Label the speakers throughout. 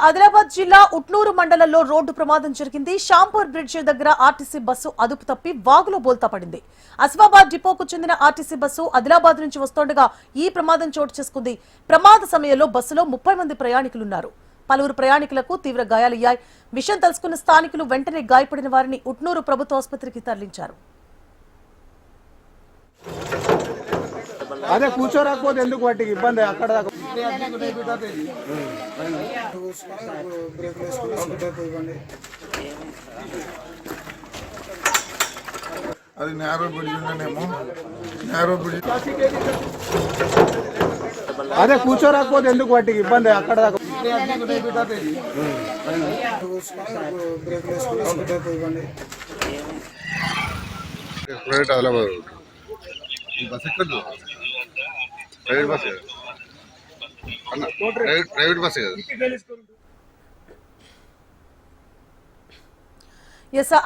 Speaker 1: ఆదిలాబాద్ జిల్లా ఉట్నూరు మండలంలో రోడ్డు ప్రమాదం జరిగింది. షాంపూర్ బ్రిడ్జ్ దగ్గర ఆర్టీసీ బస్సు అదుపు తప్పి వాగులో బోల్తా పడింది. అసిఫాబాద్ డిపోకు చెందిన ఆర్టీసీ బస్సు ఆదిలాబాద్ నుంచి వస్తుండగా ఈ ప్రమాదం చోటు చేసుకుంది. ప్రమాద సమయంలో బస్సులో 30 మంది ప్రయాణికులున్నారు. పలువురు ప్రయాణికులకు తీవ్ర గాయాలయ్యాయి. విషయం తెలుసుకున్న స్థానికులు వెంటనే గాయపడిన వారిని ఉట్నూరు ప్రభుత్వ ఆసుపత్రికి తరలించారు.
Speaker 2: అదే కూర్చోరాకపోతే ఎందుకు వాటికి ఇబ్బంది అక్కడ దాకా
Speaker 3: అది నేరో బ్రిడ్జ్ ఉండనేమో నేరో బ్రిడ్జ్
Speaker 2: అదే కూర్చోరాకపోతే ఎందుకు వాటికి ఇబ్బంది అక్కడ దాకా
Speaker 3: ప్రైవేట్ ఆదిలాబాద్ బస్ ఎక్కదు ప్రైవేట్ బస్ ప్రైవేట్ బస్ కదా.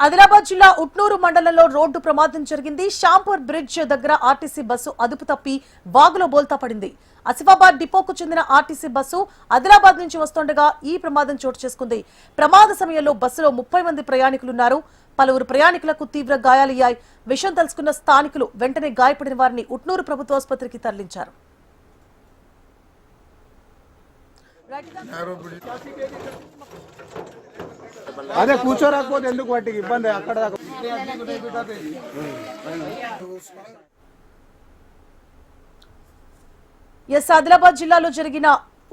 Speaker 1: ఆదిలాబాద్ జిల్లా ఉట్నూరు మండలంలో రోడ్డు ప్రమాదం జరిగింది. షాంపూర్ బ్రిడ్జ్ దగ్గర ఆర్టీసీ బస్సు అదుపు తప్పి వాగులో బోల్తా పడింది. అసిఫాబాద్ డిపోకు చెందిన ఆర్టీసీ బస్సు ఆదిలాబాద్ నుంచి వస్తుండగా ఈ ప్రమాదం చోటు చేసుకుంది. ప్రమాద సమయంలో బస్సులో 30 మంది ప్రయాణికులున్నారు. పలువురు ప్రయాణికులకు తీవ్ర గాయాలయ్యాయి. విషయం తెలుసుకున్న స్థానికులు వెంటనే గాయపడిన వారిని ఉట్నూరు ప్రభుత్వ ఆసుపత్రికి తరలించారు.
Speaker 2: అదే కూర్చోరాకపోతే ఎందుకు వాటికి ఇబ్బంది అక్కడ దాకా
Speaker 1: ఆదిలాబాద్ జిల్లాలో జరిగిన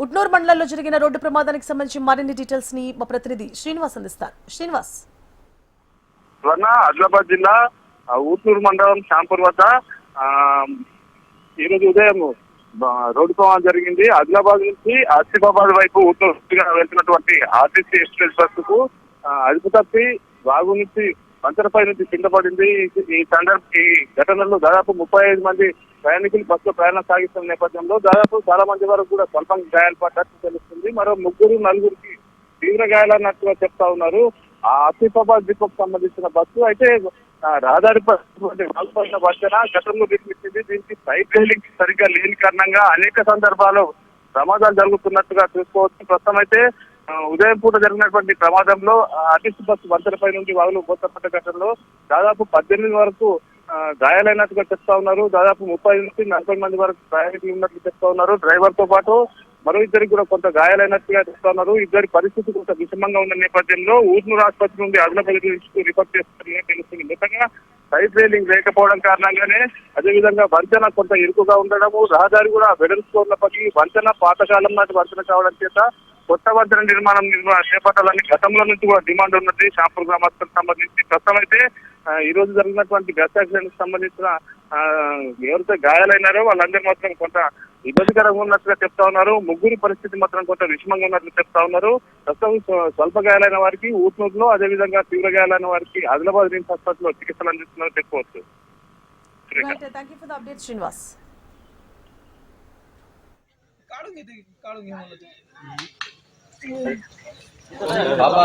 Speaker 1: ఉట్నూరు మండలంలో జరిగిన రోడ్డు ప్రమాదానికి సంబంధించి మరిన్ని డీటెయిల్స్ ని మా ప్రతినిధి శ్రీనివాస్ అందిస్తారు. శ్రీనివాస్,
Speaker 4: ఆదిలాబాద్ జిల్లా ఊట్నూరు మండలం షాంపూర్ వద్ద ఈరోజు ఉదయం రోడ్డు ప్రమాదం జరిగింది. ఆదిలాబాద్ నుంచి ఆసిఫాబాద్ వైపు ఊట్నూరుగా వెళ్తున్నటువంటి ఆర్టీసీ ఎక్స్ప్రెస్ బస్సుకు అదుపు తప్పి వాగు నుంచి వంతెనపై నుంచి కింద పడింది. ఈ ఘటనలో దాదాపు 35 మంది ప్రయాణికులు బస్సులో ప్రయాణం సాగిస్తున్న నేపథ్యంలో దాదాపు చాలా మంది వరకు కూడా స్వల్పంగా గాయాలు పడ్డట్టు తెలుస్తుంది. మరో 3-4కి తీవ్ర గాయాలన్నట్టుగా చెప్తా ఉన్నారు. ఆ ఆసిఫాబాద్ డిపోకు సంబంధించిన బస్సు అయితే రహదారిపై వంతెన గతంలో నిర్మించింది. దీనికి సైడ్ రైలింగ్ సరిగ్గా లేని కారణంగా అనేక సందర్భాల్లో ప్రమాదాలు జరుగుతున్నట్టుగా చూసుకోవచ్చు. ప్రస్తుతం అయితే ఉదయం పూట జరిగినటువంటి ప్రమాదంలో ఆర్టీసీ బస్సు వంతెనపై నుండి వాగులు బోతపడ్డ ఘటనలో దాదాపు 18 వరకు గాయాలైనట్టుగా చెప్తా ఉన్నారు. దాదాపు 30-40 మంది వరకు ప్రయాణికులు ఉన్నట్లు చెప్తా ఉన్నారు. డ్రైవర్ తో పాటు మరో ఇద్దరికి కూడా కొంత గాయాలైనట్టుగా చెప్తా ఉన్నారు. ఇద్దరి పరిస్థితి కొంత విషమంగా ఉన్న నేపథ్యంలో ఊట్నూరు ఆసుపత్రి నుండి ఆదిలాబాద్ రిఫర్ చేస్తున్నట్టు తెలుస్తుంది. మొత్తంగా సైడ్ రైలింగ్ లేకపోవడం కారణంగానే అదేవిధంగా వంతెన కొంత ఇరుకుగా ఉండడము, రహదారి కూడా వెడల్పుగా ఉన్నప్పటికీ వంతెన పాతకాలం నాటి వంతెన కావడం చేత కొత్త వంతెన నిర్మాణం చేపట్టాలని గతంలో నుంచి కూడా డిమాండ్ ఉన్నది షాంపూర్ గ్రామస్తులకు సంబంధించి. ప్రస్తుతం అయితే ఈ రోజు జరిగినటువంటి బస్ యాక్సిడెంట్ సంబంధించిన ఎవరైతే గాయాలైనారో వాళ్ళందరూ మాత్రం కొంత ఇబ్బందికరంగా ఉన్నట్టుగా చెప్తా ఉన్నారు. ముగ్గురి పరిస్థితి మాత్రం కొంత విషమంగా ఉన్నట్లు చెప్తా ఉన్నారు. ప్రస్తుతం స్వల్ప గాయాలైన వారికి ఊట్నూరులో, అదేవిధంగా తీవ్ర గాయాలైన వారికి ఆదిలాబాద్ రిమ్స్ హాస్పిటల్లో చికిత్సలు అందిస్తున్నారని చెప్పుకోవచ్చు.
Speaker 5: बाबा